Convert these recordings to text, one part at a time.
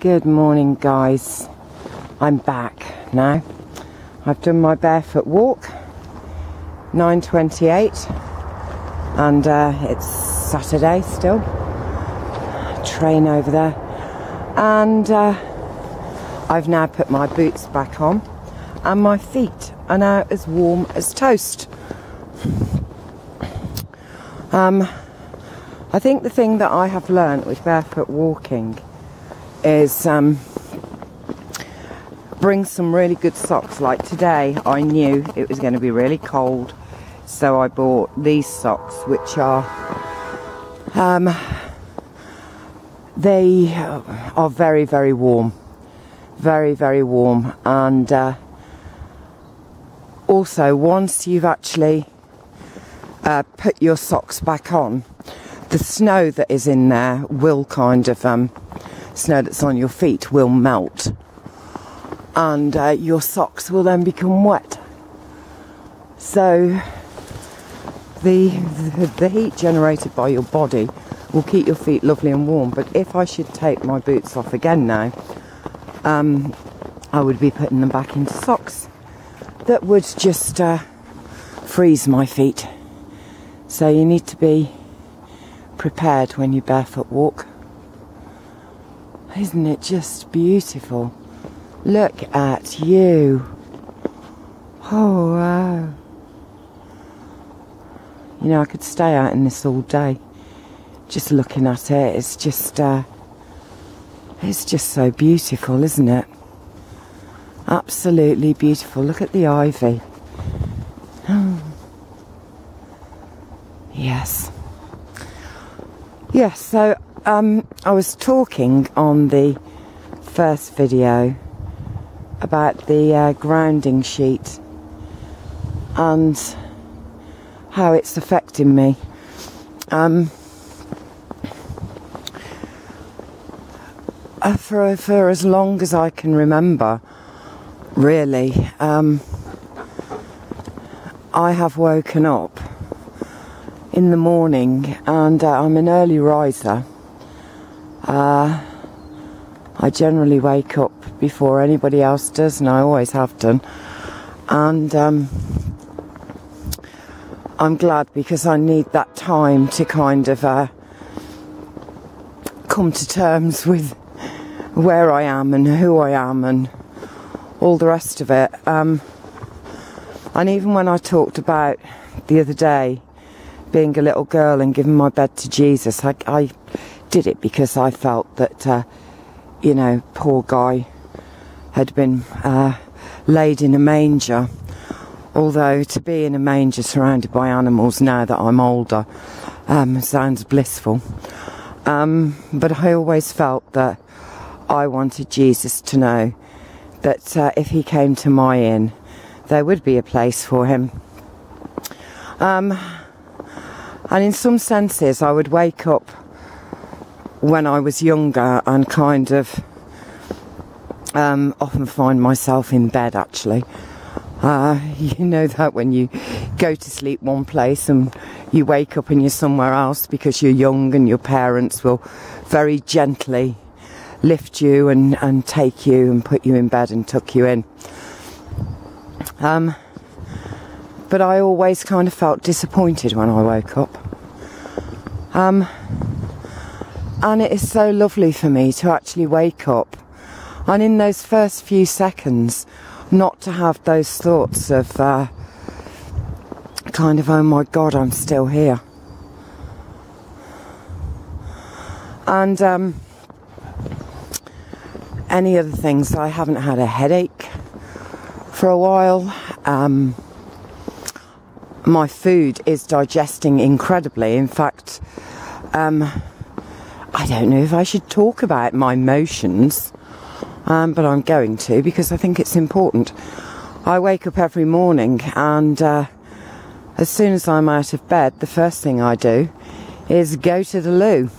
Good morning, guys. I'm back now. I've done my barefoot walk, 9:28, and it's Saturday still. Train over there, and I've now put my boots back on, and my feet are now as warm as toast. I think the thing that I have learnt with barefoot walking is bring some really good socks. Like today, I knew it was going to be really cold, so I bought these socks, which are they are very, very warm, very, very warm. And also, once you've actually put your socks back on, the snow that is in there will kind of snow that's on your feet will melt, and your socks will then become wet. So the heat generated by your body will keep your feet lovely and warm. But if I should take my boots off again now, I would be putting them back into socks that would just freeze my feet. So you need to be prepared when you barefoot walk. Isn't it just beautiful? Look at you. Oh wow. You know, I could stay out in this all day just looking at it. It's just so beautiful, isn't it? Absolutely beautiful. Look at the ivy. Oh. Yes. Yes, so I was talking on the first video about the grounding sheet and how it's affecting me. For as long as I can remember, really, I have woken up in the morning, and I'm an early riser. I generally wake up before anybody else does, and I always have done. And I'm glad, because I need that time to kind of come to terms with where I am and who I am and all the rest of it. And even when I talked about the other day being a little girl and giving my bed to Jesus, I did it because I felt that, you know, poor guy had been laid in a manger. Although to be in a manger surrounded by animals now that I'm older sounds blissful. But I always felt that I wanted Jesus to know that if he came to my inn, there would be a place for him. And in some senses, I would wake up when I was younger and kind of often find myself in bed, actually. You know that when you go to sleep one place and you wake up and you're somewhere else because you're young, and your parents will very gently lift you and take you and put you in bed and tuck you in. But I always kind of felt disappointed when I woke up. And it is so lovely for me to actually wake up, and in those first few seconds not to have those thoughts of kind of, oh my God, I'm still here. And any other things, I haven't had a headache for a while. My food is digesting incredibly. In fact, I don't know if I should talk about my motions, but I'm going to, because I think it's important. I wake up every morning, and as soon as I'm out of bed, the first thing I do is go to the loo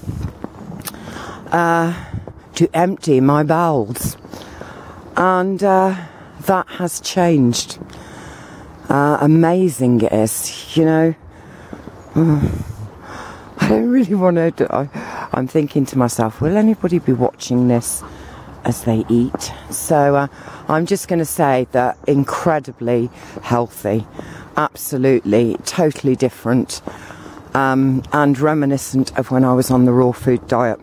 to empty my bowels. And that has changed. Amazing it is, you know. I don't really want to. I'm thinking to myself, will anybody be watching this as they eat. So I'm just going to say that incredibly healthy, absolutely, totally different, and reminiscent of when I was on the raw food diet.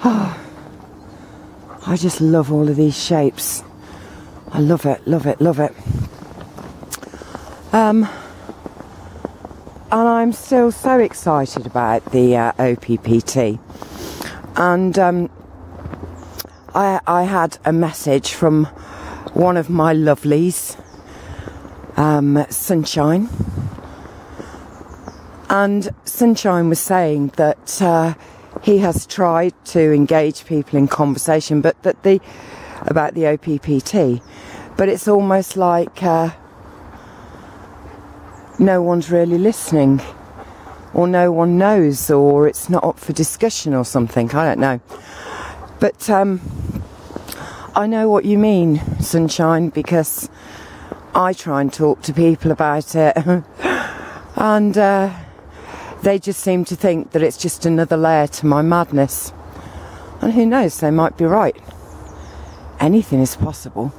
Oh, I just love all of these shapes. I love it, love it, love it. And I'm still so excited about the OPPT. And I had a message from one of my lovelies, Sunshine. And Sunshine was saying that he has tried to engage people in conversation, but that about the OPPT, but it's almost like no one's really listening, or no one knows, or it's not up for discussion or something. I don't know. But I know what you mean, Sunshine, because I try and talk to people about it and they just seem to think that it's just another layer to my madness. And who knows, they might be right. Anything is possible.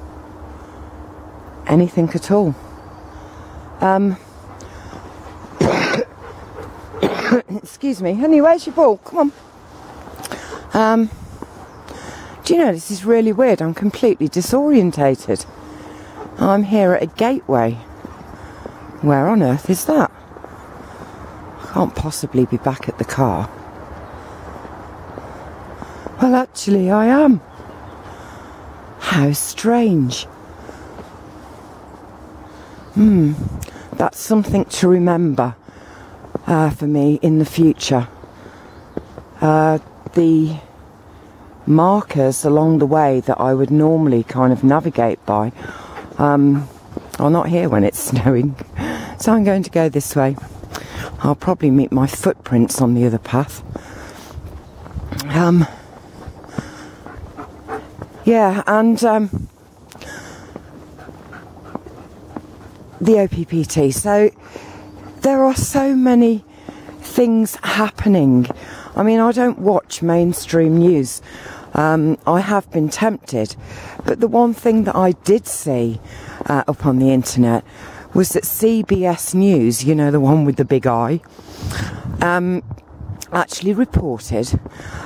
Anything at all. Excuse me. Honey, where's your ball? Come on. Do you know, this is really weird. I'm completely disorientated. I'm here at a gateway. Where on earth is that? I can't possibly be back at the car. Well, actually, I am. How strange. That's something to remember for me in the future. The markers along the way that I would normally kind of navigate by are not here when it's snowing. So I'm going to go this way. I'll probably meet my footprints on the other path. Yeah, and the OPPT. So there are so many things happening. I mean, I don't watch mainstream news. I have been tempted, but the one thing that I did see up on the internet was that CBS News, you know, the one with the big eye, actually reported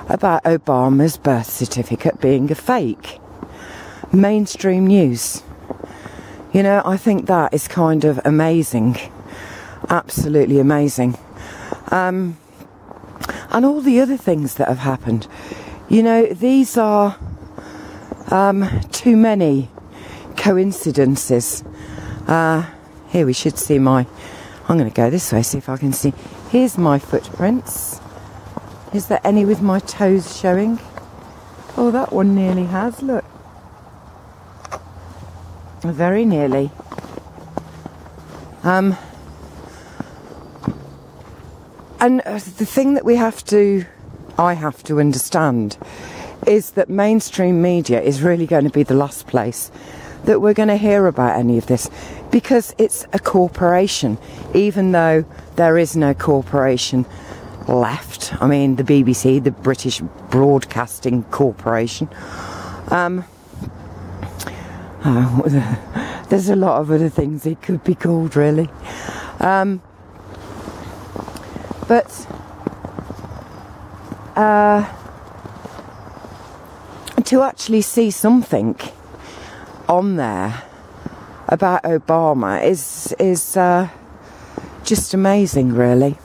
about Obama's birth certificate being a fake. Mainstream news. You know, I think that is kind of amazing. Absolutely amazing. And all the other things that have happened. You know, these are too many coincidences. Here we should see I'm going to go this way, see if I can see. Here's my footprints. Is there any with my toes showing? Oh, that one nearly has, look. Very nearly. And the thing that I have to understand is that mainstream media is really going to be the last place that we're going to hear about any of this, because it's a corporation, even though there is no corporation left. I mean, the BBC, the British Broadcasting Corporation. There's a lot of other things it could be called, really. But to actually see something on there about Obama is just amazing, really.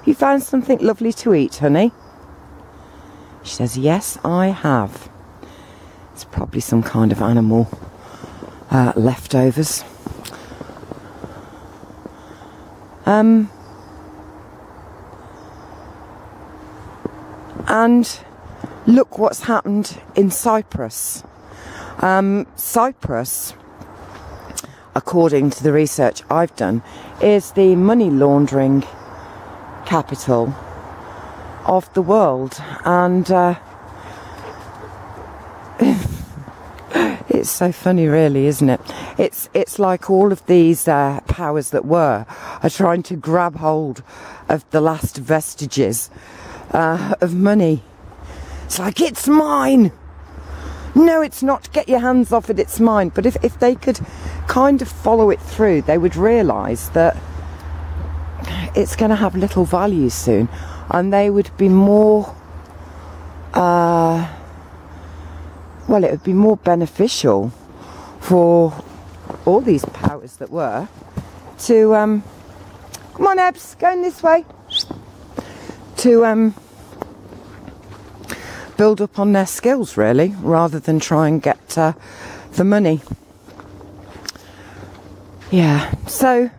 You found something lovely to eat, honey? She says, yes, I have. It's probably some kind of animal leftovers. And look what's happened in Cyprus. Cyprus, according to the research I've done, is the money laundering capital of the world, and it's so funny, really, isn't it? It's like all of these powers that were are trying to grab hold of the last vestiges of money. It's like, it's mine. no, it's not, get your hands off it, it's mine. But if they could kind of follow it through, they would realise that it's going to have little value soon, and they would be more, well, it would be more beneficial for all these powers that were to, come on Ebbs, going this way, to build up on their skills, really, rather than try and get the money. Yeah, so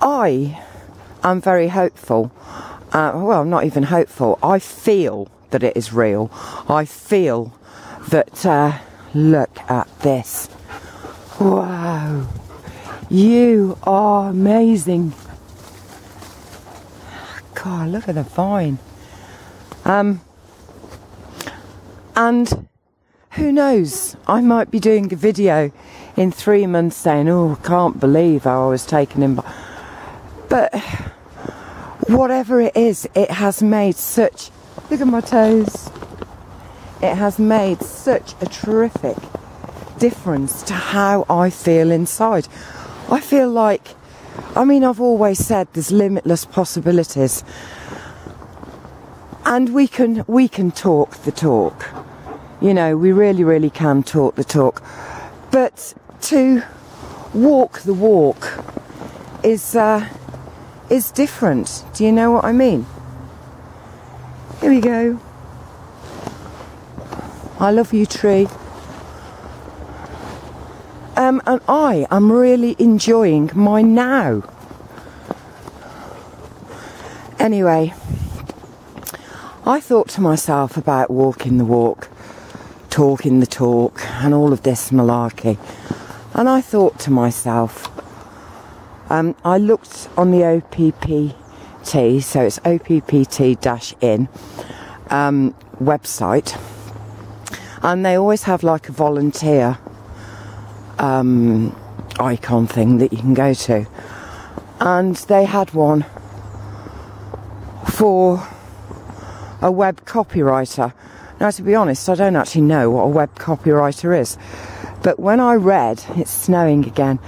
I am very hopeful. Well, not even hopeful. I feel that it is real. I feel that, look at this. Wow. You are amazing. God, look at the vine. And who knows, I might be doing a video in 3 months saying, oh, I can't believe how I was taken in by... But whatever it is, it has made such... Look at my toes. It has made such a terrific difference to how I feel inside. I feel like... I mean, I've always said there's limitless possibilities. And we can talk the talk. You know, we really, really can talk the talk. But to walk the walk is different. Do you know what I mean? Here we go. I love you, tree. And I am really enjoying my now. Anyway, I thought to myself about walking the walk, talking the talk, and all of this malarkey. And I thought to myself, I looked on the OPPT, so it's OPPT-in website, and they always have like a volunteer icon thing that you can go to, and they had one for a web copywriter. Now, to be honest, I don't actually know what a web copywriter is, but when I read, it's snowing again,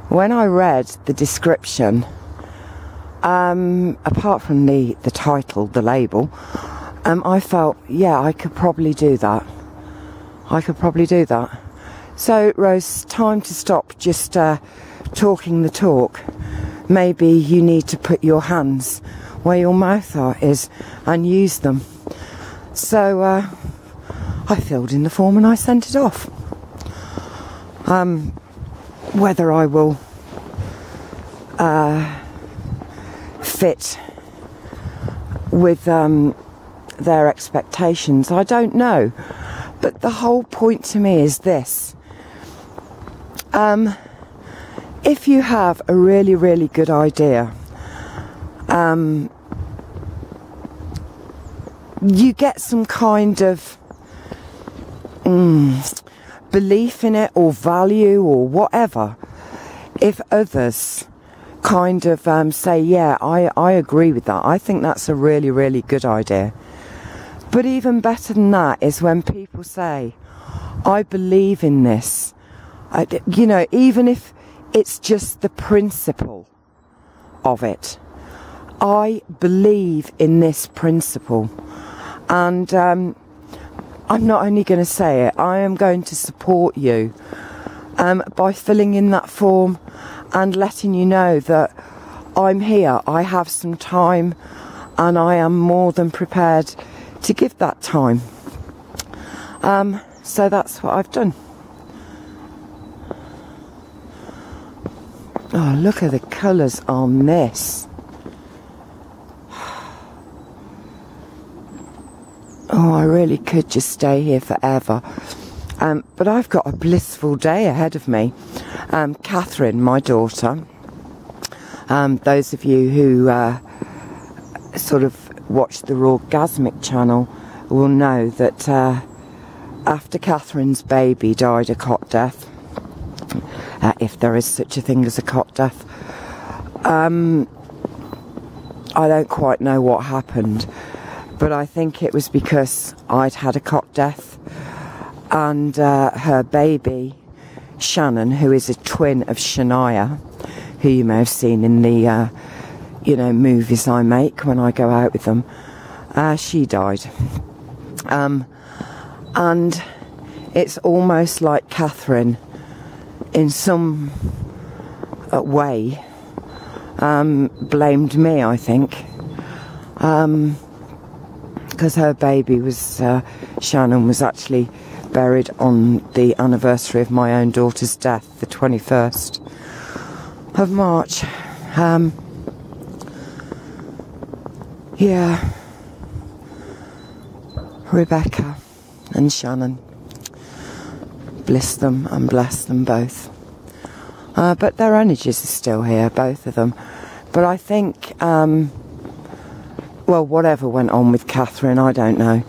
when I read the description, apart from the title, the label, I felt, yeah, I could probably do that. So, Rose, time to stop just talking the talk. Maybe you need to put your hands where your mouth is and use them. So, I filled in the form and I sent it off. Whether I will fit with their expectations, I don't know. But the whole point to me is this. If you have a really, really good idea, you get some kind of belief in it or value or whatever. If others kind of say, yeah, I agree with that. I think that's a really, really good idea. But even better than that is when people say, I believe in this. You know, even if it's just the principle of it. I believe in this principle. And I'm not only going to say it, I am going to support you by filling in that form and letting you know that I'm here. I have some time and I am more than prepared to give that time. So that's what I've done. Oh, look at the colours on this. Oh, I really could just stay here forever. But I've got a blissful day ahead of me. Catherine, my daughter, those of you who sort of watch the Orgasmic channel will know that after Catherine's baby died a cot death, if there is such a thing as a cot death, I don't quite know what happened, but I think it was because I'd had a cot death, and her baby Shannon, who is a twin of Shania, who you may have seen in the movies I make when I go out with them. She died, and it's almost like Catherine, in some way, blamed me, I think, because her baby was Shannon was actually buried on the anniversary of my own daughter's death, the 21st of March. Yeah, Rebecca and Shannon, bliss them and bless them both. But their energies are still here, both of them. But I think, well, whatever went on with Catherine, I don't know.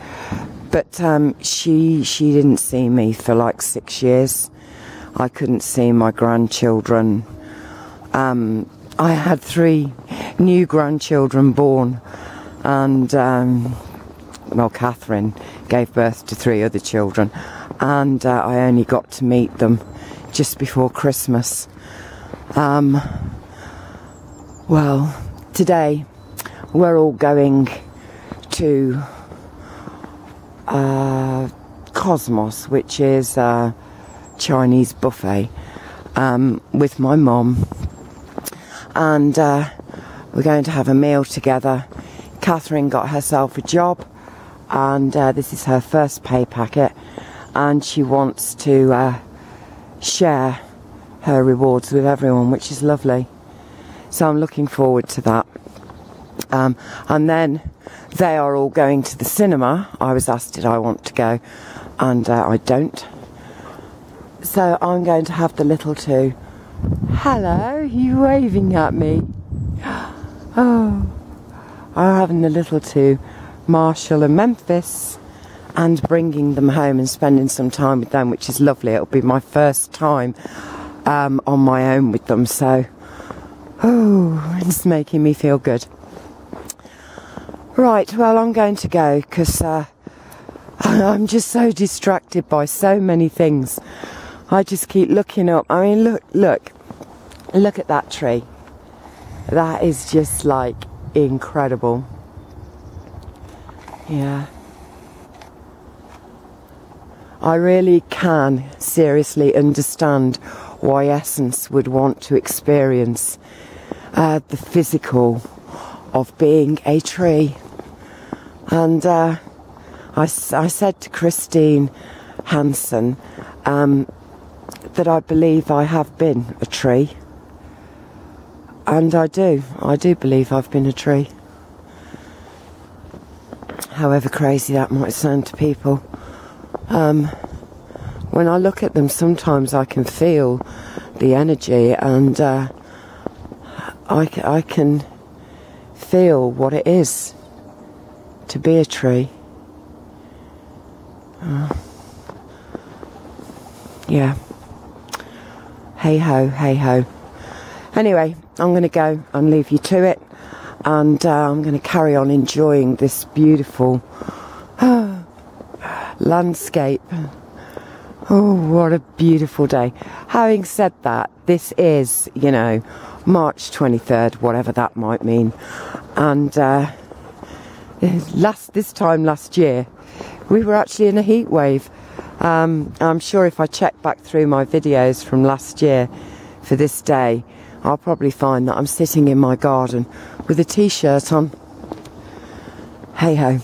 But she didn't see me for like 6 years. I couldn't see my grandchildren. I had 3 new grandchildren born, and well, Catherine gave birth to 3 other children, and I only got to meet them just before Christmas. Well, today we're all going to Cosmos, which is a Chinese buffet, with my mum, and we're going to have a meal together. Catherine got herself a job, and this is her first pay packet, and she wants to share her rewards with everyone, which is lovely. So I'm looking forward to that. And then they are all going to the cinema. I was asked did I want to go, and I don't. So I'm going to have the little two. Hello, you waving at me? Oh, I'm having the little two, Marshall and Memphis, and bringing them home and spending some time with them, which is lovely. It'll be my first time on my own with them, so it's making me feel good. Right, well, I'm going to go because I'm just so distracted by so many things. I just keep looking up. I mean, look at that tree. That is just like incredible. Yeah. I really can seriously understand why Essence would want to experience the physical of being a tree. And I said to Christine Hansen that I believe I have been a tree. And I do believe I've been a tree. However crazy that might sound to people. When I look at them, sometimes I can feel the energy, and I can feel what it is to be a tree. Yeah. Hey ho, hey ho. Anyway, I'm going to go and leave you to it, and I'm going to carry on enjoying this beautiful landscape. Oh, what a beautiful day. Having said that, this is, March 23rd, whatever that might mean. And this time last year, we were actually in a heat wave. I'm sure if I check back through my videos from last year for this day, I'll probably find that I'm sitting in my garden with a t-shirt on. Hey ho.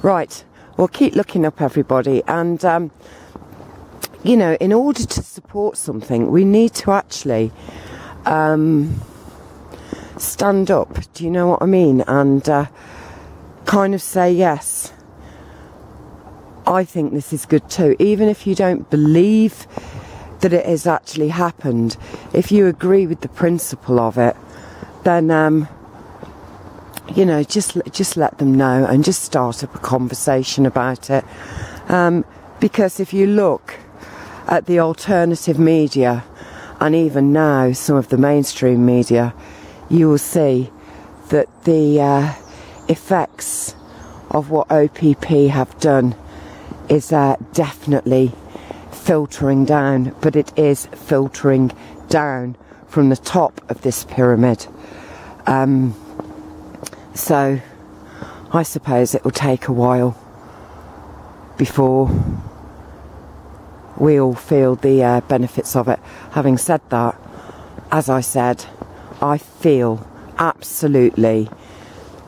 Right, well, keep looking up, everybody, and in order to support something, we need to actually stand up, do you know what I mean? And kind of say, yes, I think this is good too. Even if you don't believe that it has actually happened, if you agree with the principle of it, then just let them know and just start up a conversation about it. Because if you look at the alternative media, and even now some of the mainstream media, you will see that the effects of what OPP have done is definitely filtering down, but it is filtering down from the top of this pyramid. So I suppose it will take a while before we all feel the benefits of it. Having said that, as I said, I feel absolutely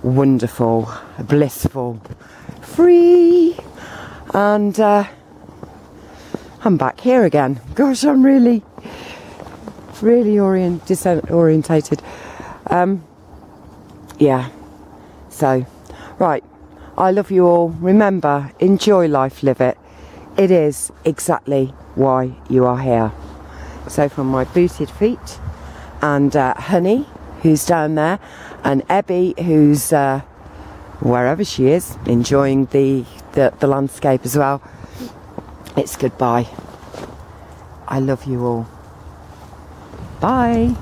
wonderful, blissful, free, and I'm back here again. Gosh, I'm really disorientated. Yeah, so right, I love you all. Remember, enjoy life, live it. It is exactly why you are here. So from my booted feet, and Honey, who's down there, and Ebby, who's wherever she is, enjoying the landscape as well, it's goodbye. I love you all. Bye.